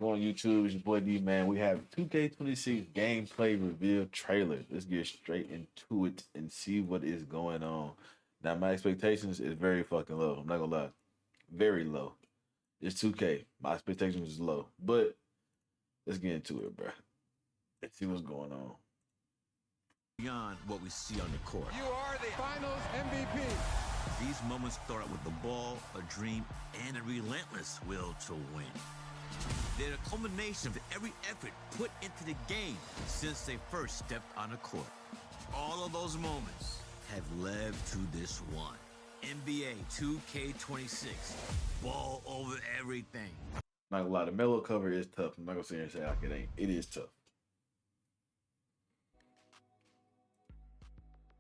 Go on YouTube, it's your boy D man. We have 2K26 gameplay reveal trailer. Let's get straight into it and see what is going on. Now, my expectations is very fucking low. I'm not gonna lie, very low. It's 2K. My expectations is low, but let's get into it, bro. Let's see what's going on. Beyond what we see on the court. You are the finals MVP. These moments start with the ball, a dream, and a relentless will to win. They're a culmination of every effort put into the game since they first stepped on the court. All of those moments have led to this one. NBA 2K26. Ball over everything. Not gonna lie, the mellow cover is tough. I'm not gonna sit here and say like it ain't. It is tough.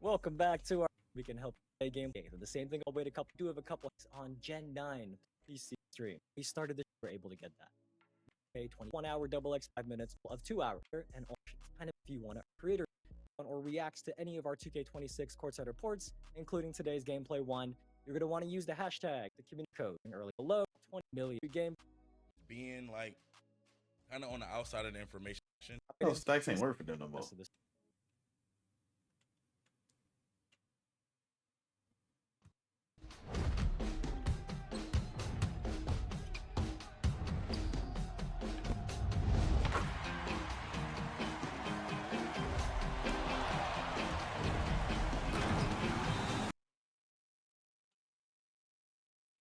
Welcome back to our We Can Help Play Game. The same thing I'll wait a couple on Gen 9 PC stream. We started this, we're able to get that. Okay, 21 hour double X 5 minutes of 2 hours and options. And if you want to create or reacts to any of our 2K26 courtside reports, including today's gameplay one, you're gonna want to use the hashtag, the community code, early below 20 million game. Being like kind of on the outside of the information. No, stacks ain't worth for them no more.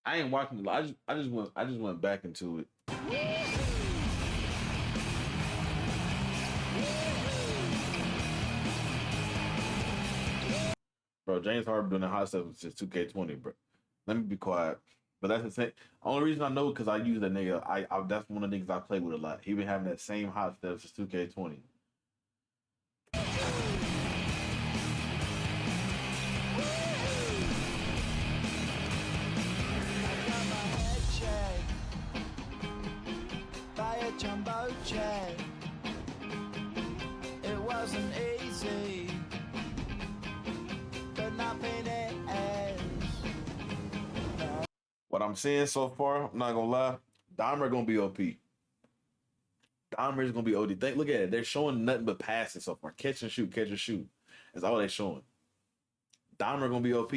I ain't watching. I just went back into it. Bro, James Harden doing the hot stuff since 2K20, bro. Let me be quiet. But that's the same. Only reason I know because I use that nigga. I that's one of the niggas I play with a lot. He been having that same hot stuff since 2K20. Jumbo jet. It wasn't easy, but nothing is. What I'm seeing so far, I'm not gonna lie, Dahmer gonna be OP. Dahmer is gonna be OD. Look at it. They're showing nothing but passes so far. Catch and shoot, catch and shoot. That's all they're showing. Dahmer gonna be OP.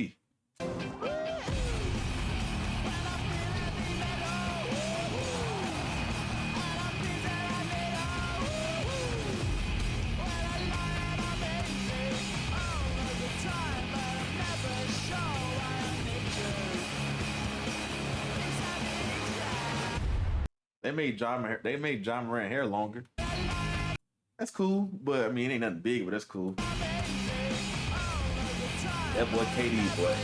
They made John Morant hair longer. That's cool, but I mean, it ain't nothing big, but that's cool. That boy KD, boy.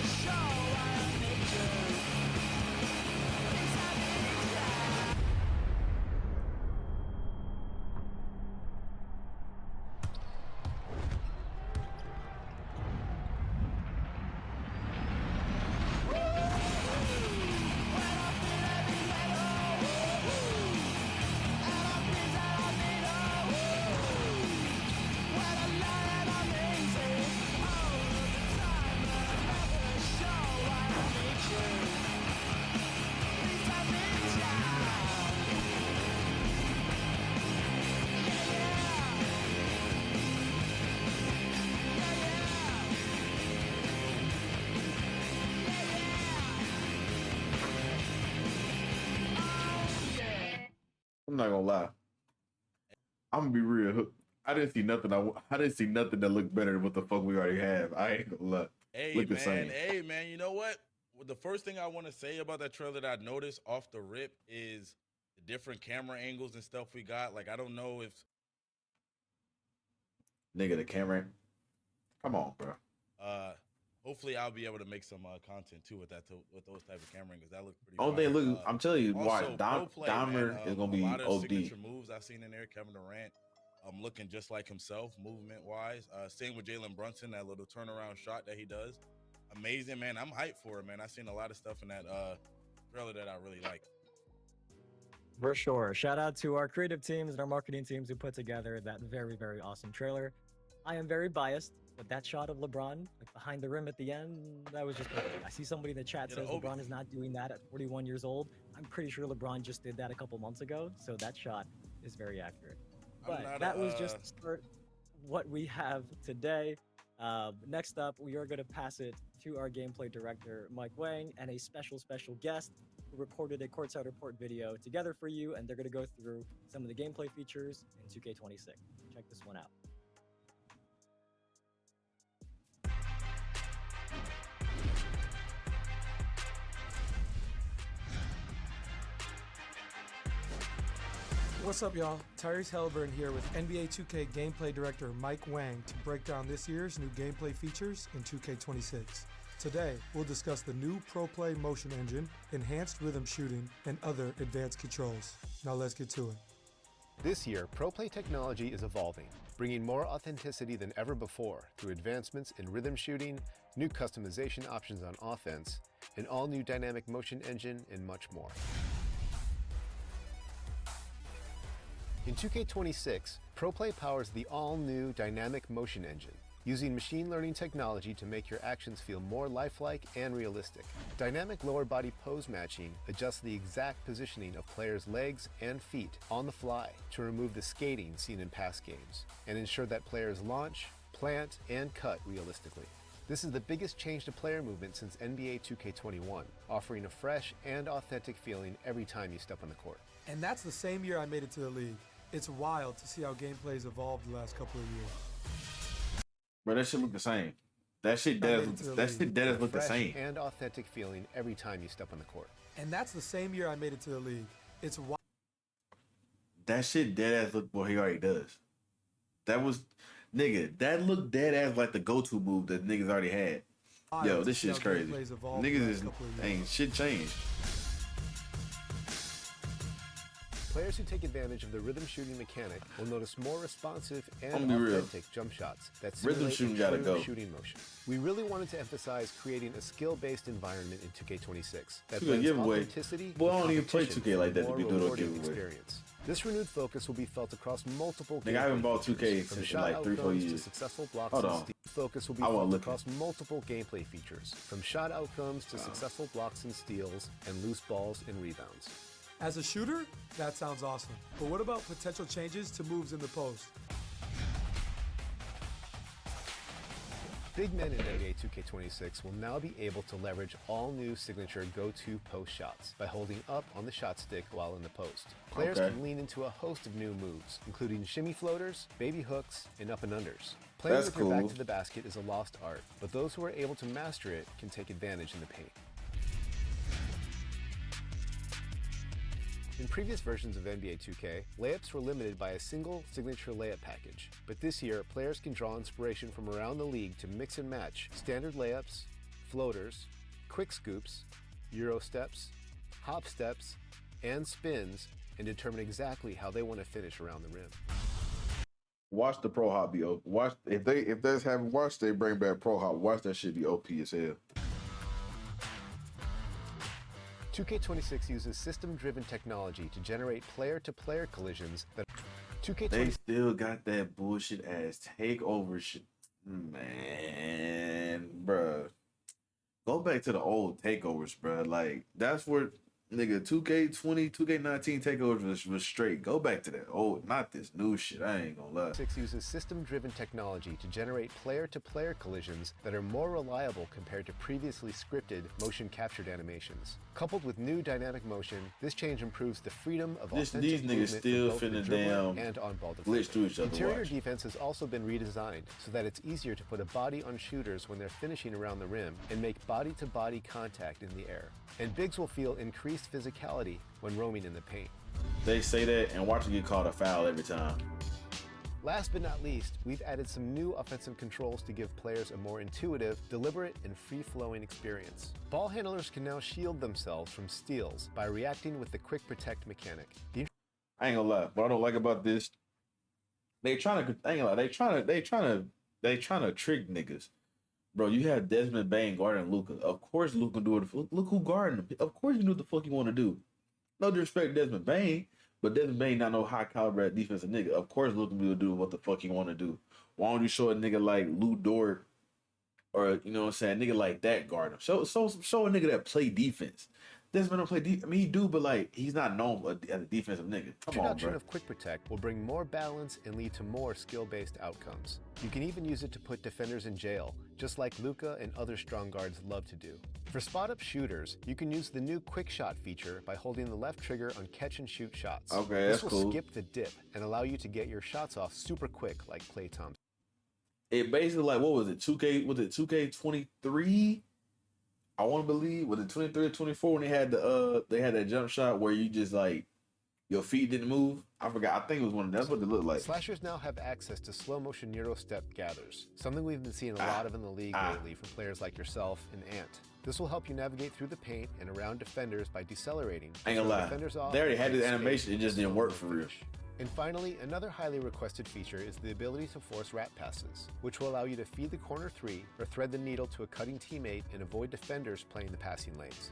I'm not gonna lie. I'm gonna be real. I didn't see nothing. I didn't see nothing that looked better than what the fuck we already have. I ain't gonna lie. Hey Look the man, same. hey man, you know what? Well, the first thing I want to say about that trailer that I noticed off the rip is the different camera angles and stuff we got. Like I don't know if Nigga, the camera. Come on, bro. hopefully I'll be able to make some content too with that with those type of camera angles. That looks pretty. Oh, they fire. look. I'm telling you, why Also, pro play, Dahmer man, is gonna a be lot of OD. signature moves I've seen in there. Kevin Durant, looking just like himself, movement wise. Same with Jalen Brunson, that little turnaround shot that he does. Amazing, man. I'm hyped for it, man. I've seen a lot of stuff in that trailer that I really like. For sure. Shout out to our creative teams and our marketing teams who put together that very, very awesome trailer. I am very biased, but that shot of LeBron, like behind the rim at the end, that was just perfect. I see somebody in the chat says LeBron is not doing that at 41 years old. I I'm pretty sure LeBron just did that a couple months ago, so that shot is very accurate. I'm But not that was a, just to start what we have today. Next up, we are going to pass it to our gameplay director, Mike Wang, and a special guest who recorded a courtside report video together for you, and they're going to go through some of the gameplay features in 2K26. Check this one out. What's up, y'all? Tyrese Halliburton here with NBA 2K gameplay director Mike Wang to break down this year's new gameplay features in 2K26. Today, we'll discuss the new Pro Play motion engine, enhanced rhythm shooting, and other advanced controls. Now let's get to it. This year, Pro Play technology is evolving, bringing more authenticity than ever before through advancements in rhythm shooting, new customization options on offense, an all-new dynamic motion engine, and much more. In 2K26, Pro Play powers the all-new dynamic motion engine, using machine learning technology to make your actions feel more lifelike and realistic. Dynamic lower body pose matching adjusts the exact positioning of players' legs and feet on the fly to remove the skating seen in past games and ensure that players launch, plant, and cut realistically. This is the biggest change to player movement since NBA 2K21, offering a fresh and authentic feeling every time you step on the court. And that's the same year I made it to the league. It's wild to see how gameplay's evolved the last couple of years. Bro, that shit look the same. That shit does look the Fresh same. and authentic feeling every time you step on the court. And that's the same year I made it to the league. It's wild. That shit dead ass look what he already does. That was, nigga, that looked dead ass like the go-to move that niggas already had. Yo, to this see shit's how crazy. gameplay's evolved the Niggas last is couple of years. ain't shit changed. Players who take advantage of the rhythm shooting mechanic will notice more responsive and I'm gonna be real. authentic jump shots that Rhythm simulate shooting a gotta true go. shooting motion. We really wanted to emphasize creating a skill-based environment in 2K26 that 2K blends giveaway. authenticity Well, I with don't even play competition 2K like that for to a be more doing a rewarding giveaway. experience. This renewed focus will be felt across multiple Nigga, I haven't gameplay bought 2K features, from since shot like 3-4 outcomes years. to successful blocks Hold and on. steals. Focus will be I wasn't felt looking. across multiple gameplay features, from shot outcomes to successful blocks and steals, and loose balls and rebounds. As a shooter, that sounds awesome. But what about potential changes to moves in the post? Big men in NBA 2K26 will now be able to leverage all new signature go-to post shots by holding up on the shot stick while in the post. Players Okay. can lean into a host of new moves, including shimmy floaters, baby hooks, and up and unders. Playing That's with your back cool. to the basket is a lost art, but those who are able to master it can take advantage in the paint. In previous versions of NBA 2K, layups were limited by a single signature layup package. But this year, players can draw inspiration from around the league to mix and match standard layups, floaters, quick scoops, Euro steps, hop steps, and spins, and determine exactly how they want to finish around the rim. Watch the Pro Hop be OP. Watch if they haven't watched, they bring back Pro Hop. Watch that shit be OP as hell. 2K26 uses system-driven technology to generate player-to-player collisions that They 2K26 still got that bullshit ass takeover shit. Man, bruh. Go back to the old takeovers, bruh. Like, that's where, nigga, 2K20, 2K19 takeovers was straight. Go back to that old, not this new shit. I ain't gonna lie. uses system-driven technology to generate player-to-player collisions that are more reliable compared to previously scripted motion captured animations. Coupled with new dynamic motion, this change improves the freedom of These authentic niggas movement for still both the finna dribbler damn and on-ball glitch defender. through each other. Interior Watch. defense has also been redesigned so that it's easier to put a body on shooters when they're finishing around the rim and make body-to-body contact in the air. And bigs will feel increased physicality when roaming in the paint. They say that and watch it get called a foul every time. Last but not least, we've added some new offensive controls to give players a more intuitive, deliberate, and free-flowing experience. Ball handlers can now shield themselves from steals by reacting with the quick protect mechanic. I ain't gonna lie. What I don't like about this, I ain't gonna lie. They trying to trick niggas. Bro, you have Desmond Bain guarding Luka. Of course Luka can do it. Look who guarding him. Of course you know what the fuck you want to do. No disrespect to Desmond Bain, but Desmond Bain not no high caliber defensive nigga. Of course Luka will do what the fuck he want to do. Why don't you show a nigga like Lou Dort or, you know what I'm saying, a nigga like that guard him? Show a nigga that play defense. Desmond don't play I mean, he do, but like he's not known as a defensive nigga. Come on, Introduction bro. of Quick Protect will bring more balance and lead to more skill-based outcomes. You can even use it to put defenders in jail, just like Luka and other strong guards love to do. For spot-up shooters, you can use the new Quick Shot feature by holding the left trigger on catch-and-shoot shots. Okay, this that's will cool. skip the dip and allow you to get your shots off super quick like Klay Thompson. It basically like what was it? 2K was it 2K23? I want to believe was it 23 or 24 when they had that jump shot where you just like your feet didn't move. I forgot. I think it was one of them. That's what it looked like. Slashers now have access to slow motion Euro step gathers, something we've been seeing a lot of in the league lately from players like yourself and Ant. This will help you navigate through the paint and around defenders by decelerating. I ain't gonna lie. Defenders off They already had and this create animation. space It just for didn't slow work for real. finish. And finally, another highly requested feature is the ability to force rat passes, which will allow you to feed the corner three or thread the needle to a cutting teammate and avoid defenders playing the passing lanes.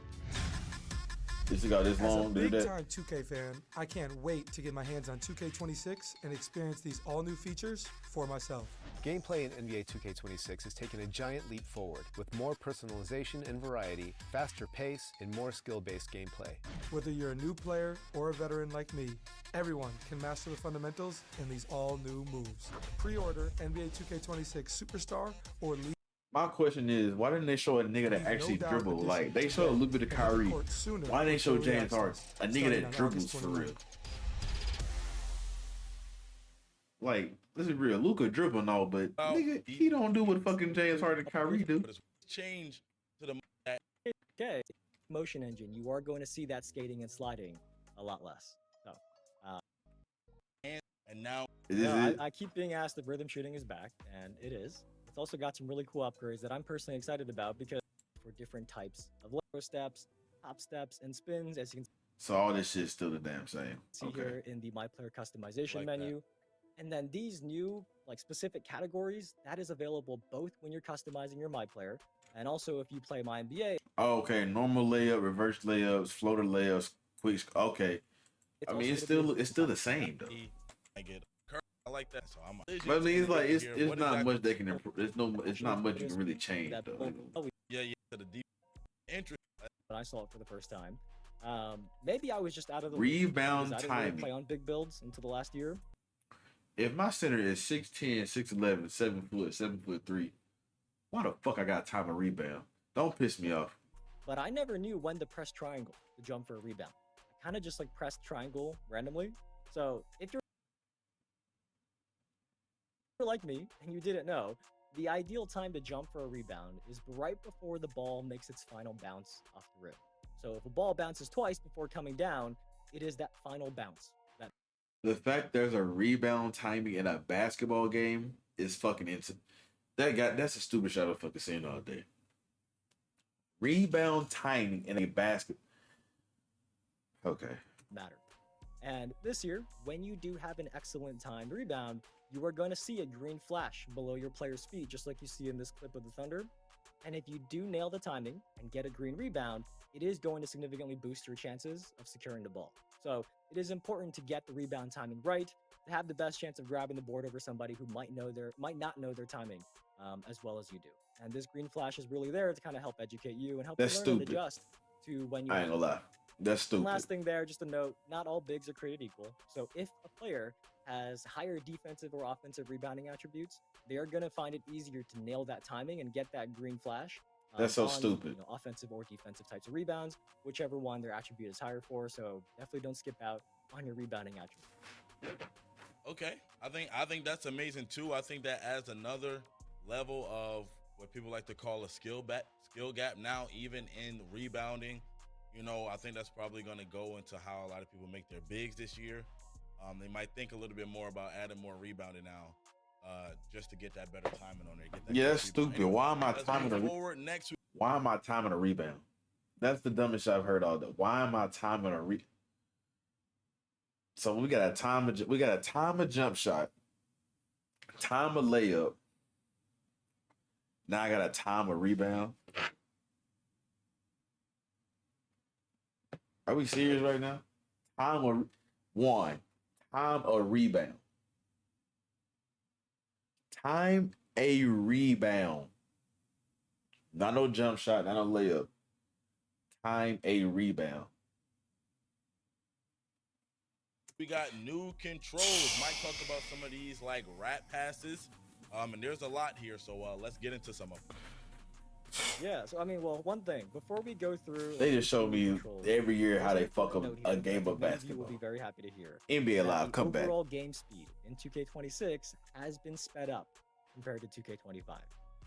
This got this As a long, do that. big-time 2K fan, I can't wait to get my hands on 2K26 and experience these all-new features for myself. Gameplay in NBA 2K26 has taken a giant leap forward, with more personalization and variety, faster pace, and more skill-based gameplay. Whether you're a new player or a veteran like me, everyone can master the fundamentals in these all-new moves. Pre-order NBA 2K26 Superstar or League. My question is, why didn't they show a nigga that Leave no actually doubt dribble? that this Like is they showed a little bit of today Kyrie. and court sooner Why didn't they show with early James Harden? access, A nigga starting that on dribbles August for real. 21. Like, this is real. Luka dribble and all, but nigga, he don't do what fucking James Harden and Kyrie do. But it's changed to the Okay, motion engine, you are going to see that skating and sliding a lot less. So, and now Is no, it? I keep being asked if rhythm shooting is back, and it is. It's also got some really cool upgrades that I'm personally excited about because for different types of low steps, hop steps, and spins, as you can So all this shit's still the damn same. see Okay. here in the My Player customization Like that. menu. And then these new like specific categories, that is available both when you're customizing your My Player and also if you play My NBA. Oh, okay. Normal layup, reverse layups, floater layups, quick. Okay. I mean, it's also gonna be still the same though. I get I like that. So I'm. But I mean, it's like it's What not exactly- much they can improve. It's not much you can really change that though. Yeah, to the deep interest. when I saw it for the first time. Maybe I was just out of the league Rebound because I didn't really play timing. on big builds until the last year. If my center is 6'10", 6'11", 7 foot, 7'3", why the fuck I got time to rebound? Don't piss me off. But I never knew when to press triangle to jump for a rebound. I kind of just like pressed triangle randomly. So if you're like me and you didn't know, the ideal time to jump for a rebound is right before the ball makes its final bounce off the rim. So if a ball bounces twice before coming down, it is that final bounce. The fact there's a rebound timing in a basketball game is fucking insane. That's a stupid shot I've fucking seen all day. Rebound timing in a basket. Okay. Matter. And this year, when you do have an excellent timed rebound, you are going to see a green flash below your player's feet, just like you see in this clip of the Thunder. And if you do nail the timing and get a green rebound, it is going to significantly boost your chances of securing the ball. So it is important to get the rebound timing right to have the best chance of grabbing the board over somebody who might not know their timing as well as you do. And this green flash is really there to kind of help educate you and help That's you learn and stupid. adjust to when you. I ain't gonna lie. That's And stupid. last thing there, just a note, not all bigs are created equal. So if a player has higher defensive or offensive rebounding attributes, they are going to find it easier to nail that timing and get that green flash. That's so on, stupid. Offensive or defensive types of rebounds, whichever one their attribute is higher for. So definitely don't skip out on your rebounding attribute. Okay, I think that's amazing too. I think that adds another level of what people like to call a skill gap now, even in rebounding. I think that's probably going to go into how a lot of people make their bigs this year. They might think a little bit more about adding more rebounding now, just to get that better timing on there. Get that Yeah, good that's rebound. stupid. Why am I Let's timing move a forward next week. Why am I timing a rebound? That's the dumbest shit I've heard all day. Why am I timing a So we got to time a jump shot, time a layup. Now I got to time a rebound. Are we serious right now? Time a rebound. Time a rebound. Not no jump shot, not no layup. time a rebound. We got new controls. Mike talked about some of these like rat passes. And there's a lot here, so let's get into some of them. Yeah, so I mean, well, one thing before we go through, They just show me controls, every year there's how they a fuck up footnote a here game that of many of you will basketball. be very happy to hear. NBA that Live, the come back. overall game speed in 2K26 has been sped up compared to 2K25.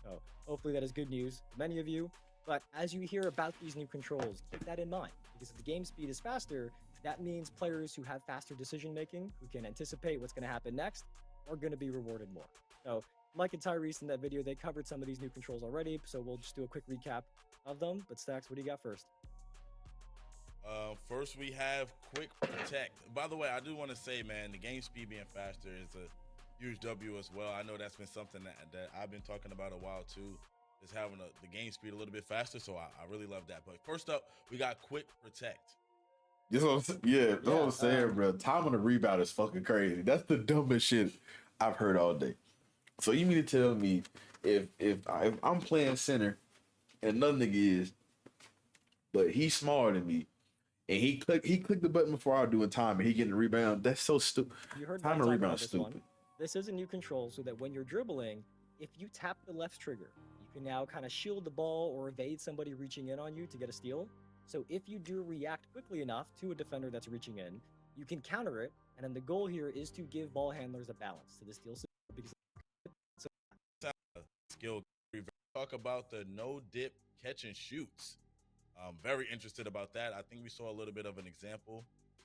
So hopefully that is good news for many of you. But as you hear about these new controls, keep that in mind because if the game speed is faster, that means players who have faster decision making, who can anticipate what's going to happen next, are going to be rewarded more. So Mike and Tyrese in that video, they covered some of these new controls already, so we'll just do a quick recap of them. But Stacks, what do you got first? First, we have quick protect. By the way, I do want to say, man, the game speed being faster is a huge W as well. I know that's been something that I've been talking about a while too, is having the game speed a little bit faster. So I really love that. But first up, we got quick protect. That's what I'm saying, bro. Time on the rebound is fucking crazy. That's the dumbest shit I've heard all day. So you mean to tell me if I'm playing center and another nigga is, but he's smaller than me, and he clicked the button before I do a time and he getting the rebound? That's so stupid. You heard time Mike and talk rebound about is this stupid. one. This is a new control so that when you're dribbling, if you tap the left trigger, you can now kind of shield the ball or evade somebody reaching in on you to get a steal. So if you do react quickly enough to a defender that's reaching in, you can counter it. And then the goal here is to give ball handlers a balance to the steal system because Skill. Talk about the no dip catch and shoots. I'm very interested about that. I think we saw a little bit of an example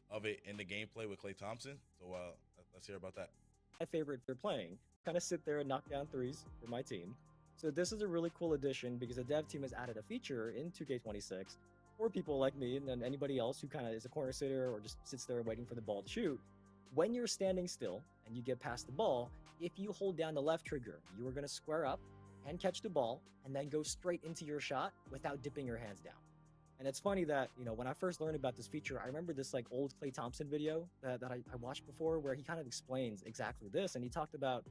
of it in the gameplay with Klay Thompson. So let's hear about that. my favorite for playing, kind of sit there and knock down threes for my team. So this is a really cool addition because the dev team has added a feature in 2K26 for people like me and then anybody else who kind of is a corner sitter or just sits there waiting for the ball to shoot. When you're standing still and you get past the ball, if you hold down the left trigger, you are going to square up and catch the ball and then go straight into your shot without dipping your hands down. And it's funny that, you know, when I first learned about this feature, I remember this like old Klay Thompson video that I watched before where he kind of explains exactly this. And he talked about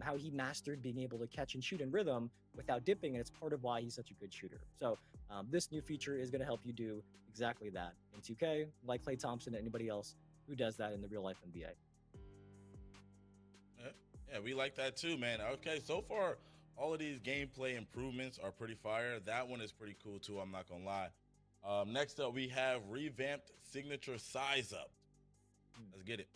how he mastered being able to catch and shoot in rhythm without dipping. And it's part of why he's such a good shooter. So this new feature is going to help you do exactly that in 2K, like Klay Thompson and anybody else who does that in the real life NBA. Yeah, we like that too, man. Okay, so far, all of these gameplay improvements are pretty fire. That one is pretty cool too, I'm not going to lie. Next up, we have revamped signature size up. Let's get it.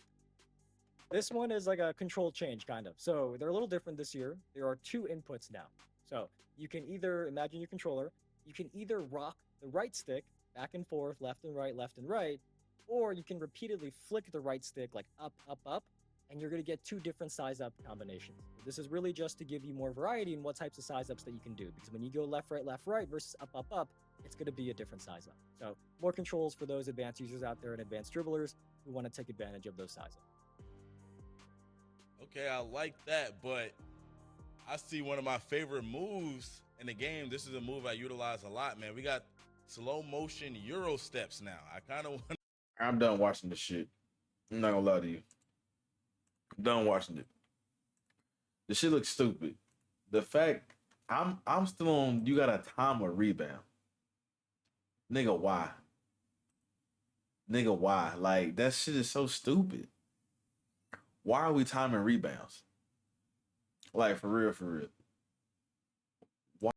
This one is like a control change, kind of. So they're a little different this year. There are two inputs now. So you can either, imagine your controller, you can either rock the right stick back and forth, left and right, or you can repeatedly flick the right stick like up, up, up, and you're going to get two different size up combinations. This is really just to give you more variety in what types of size ups that you can do, because when you go left, right versus up, up, up, it's going to be a different size up. So more controls for those advanced users out there and advanced dribblers who want to take advantage of those size ups. Okay, I like that, but I see one of my favorite moves in the game. This is a move I utilize a lot, man. We got slow motion Euro steps now. I kind of want. I'm done watching this shit. I'm not gonna lie to you. I'm done watching it. The shit looks stupid. The fact I'm still on. You got a time or rebound, nigga. Why? Nigga, why? Like that shit is so stupid. Why are we timing rebounds? Like for real, for real.